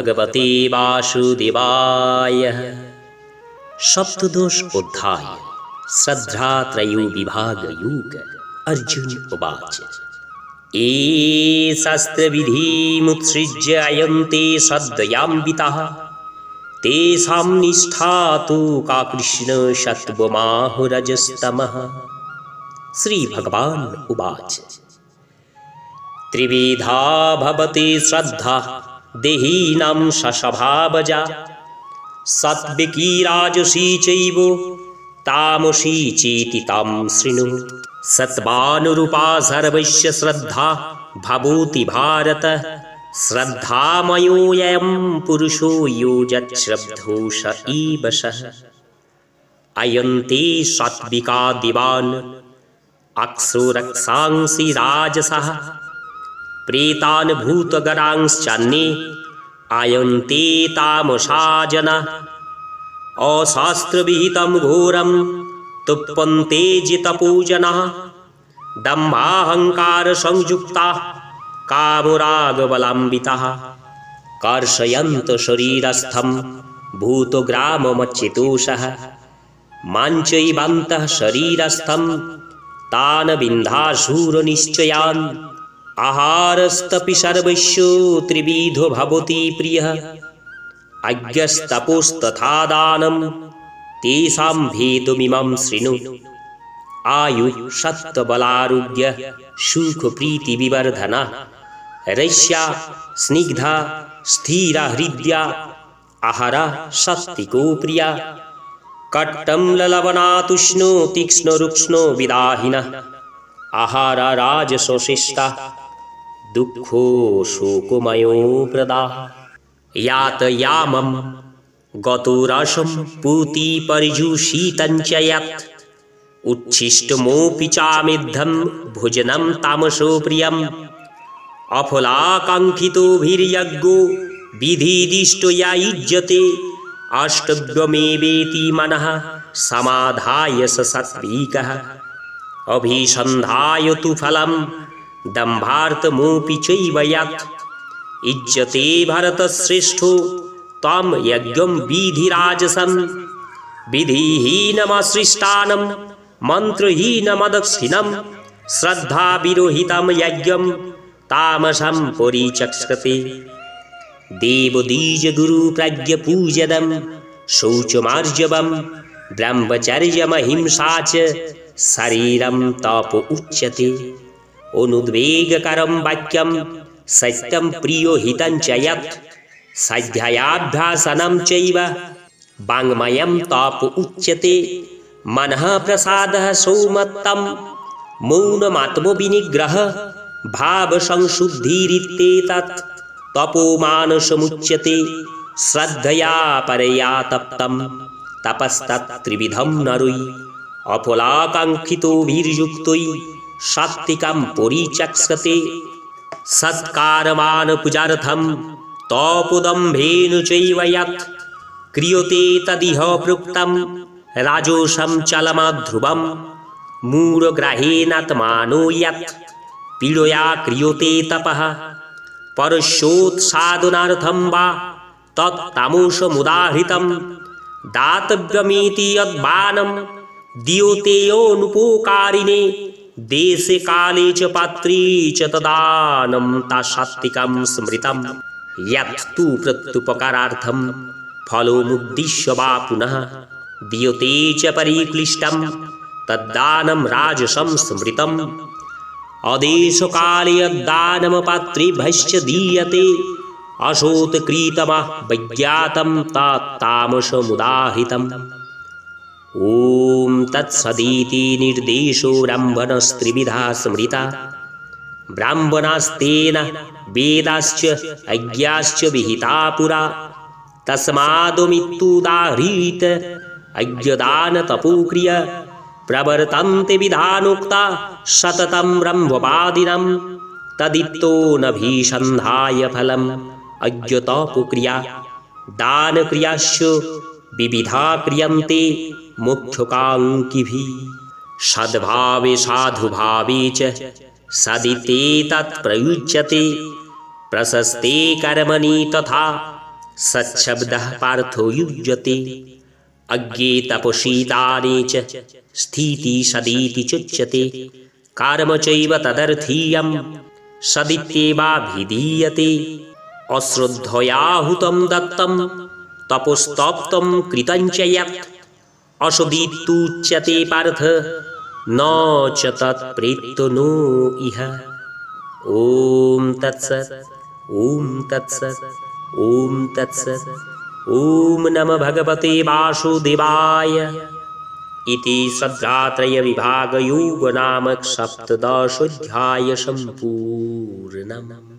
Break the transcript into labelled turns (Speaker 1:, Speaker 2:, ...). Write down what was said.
Speaker 1: भगवते वासुदेवाय। सप्तदश अध्याय श्रद्धात्रयो विभागयोग। अर्जुन उवाच ये शास्त्रविधिमुत्सृज्य अयन्ते श्रद्धयान्विताः तेषां निष्ठा तु का कृष्ण सत्त्वमाहुरजस्तमः। श्री भगवान् उवाच त्रिविधा भवति श्रद्धा देहिनां स्वभावजा सात्विकी राजसी चैव तामसी चेति तां शृणु। सत्त्वानुरूपा सर्वस्य श्रद्धा भवति भारत श्रद्धामयोऽयं पुरुषो यो यच्छ्रद्धो स एव सः। अयन्ते सात्विका दिवान् अक्षोरक्षांसि राजसः प्रेतान् भूतगणांश्चान्ये आयन्ते तामसा जनाः। अशास्त्रविहितं घोरं तुप्पन्ते जितपूजनाः दम्भाहङ्कारसंयुक्ताः कामरागबलान्विताः कर्षयन्तः शरीरस्थं भूतग्राममच्युतोषः माञ्चैवन्तः शरीरस्थं तान् विन्धासुरनिश्चयान्। आहारस्तपि सर्वस्य त्रिविधो भवति प्रियः अज्ञस्तपोस्तथा दानं तेषां भेदमिमं शृणु। आयुः सत्त्वबलारोग्य सुखप्रीतिविवर्धना रस्या स्निग्धा स्थिरा हृद्या आहारा सात्विको प्रिया। कट्टं ललवनातुष्णो तीक्ष्णरुक्ष्णो विदाहिनः आहारा राजसोशिष्टा दुःखो शोकमयो प्रदाः। यातयामं गतोरसं पूतिपर्युषितं च यत् उच्छिष्टमोऽपि चामेद्धं भोजनं तामसो प्रियम्। अफलाकाङ्क्षितोभिर्यज्ञो विधिदिष्टो या युज्यते अष्टव्यमेवेति मनः समाधाय स सात्विकः। अभिसन्धाय तु फलं दम्भार्थमोऽपि चैव यत् इज्यते भरतश्रेष्ठो त्वं यज्ञं विधिराजसं। विधिहीनमसृष्टानं मन्त्रहीनमदक्षिणं श्रद्धाविरोहितं यज्ञं तामसं परिचक्षते। देवदीजगुरुप्रज्ञपूजनं शौचमार्जवं ब्रह्मचर्यमहिंसा च शरीरं तप उच्यते। अनुद्वेगकरं वाक्यं सत्यं प्रियोहितं च यत् स्वाध्यायाभ्यासनं चैव वाङ्मयं तप उच्यते। मनः प्रसादः सौमत्तं मौनमात्मविनिग्रह भावसंशुद्धिरित्येतत् तपोमानसमुच्यते। श्रद्धया परया तप्तं तपस्तत्त्रिविधं नरै अफलाकाङ्क्षितोभिर्युक्तै सात्विकं परिचक्षते। सत्कारमानपूजार्थं तपोदम्भेन चैव यत् क्रियते तदिह प्रोक्तं राजसं चलमध्रुवं। मूढग्रहेणात्मानो यत् पीडया क्रियते तपः परस्योत्सादनार्थं वा तत्तामसमुदाहृतं। दातव्यमिति यद्वानं दीयतेऽनुपकारिणे देशे काले च पात्रे च तदानं तत्सात्विकं स्मृतं। यत् तु प्रत्युपकारार्थं फलमुद्दिश्य वा पुनः दीयते च परिक्लिष्टं तद्दानं राजसं स्मृतम्। अदेशकाले यद्दानमपात्रेभ्यश्च दीयते असोत्कृतमवैज्ञातं तत्तामसमुदाहृतम्। ॐ तत्सदिति निर्देशो ब्राह्मणस्त्रिविधा स्मृता। ब्राह्मणास्तेन वेदाश्च यज्ञाश्च विहिता पुरा। तस्मादमित्युदाहृत यज्ञदानतपोक्रिया प्रवर्तन्ते विधानोक्ता सततं ब्रह्मवादिनं। तदितो नभिसन्धाय फलम् यज्ञतपोक्रिया दानक्रियाश्च विविधा क्रियन्ते मोक्षकाङ्क्षिभिः। सद्भावे साधुभावे च सदिते तत्प्रयुज्यते। प्रशस्ते कर्मणि तथा सच्छब्दः पार्थो युज्यते अज्ञे तपसि दाने च स्थितिः सदिति चुच्यते कर्म चैव तदर्थीयं सदित्येवाभिधीयते अश्रद्धयाहुतं दत्तं तपोस्तप्तं कृतं च यत् असदित्युच्यते पार्थ न च तत्प्रेत्यो नो इह। ॐ तत्सत् ॐ तत्सत् ॐ तत्सत्। ॐ नमः भगवते वासुदेवाय। इति श्रद्धात्रयविभागयोगनामक सप्तदशोऽध्यायः सम्पूर्णम्।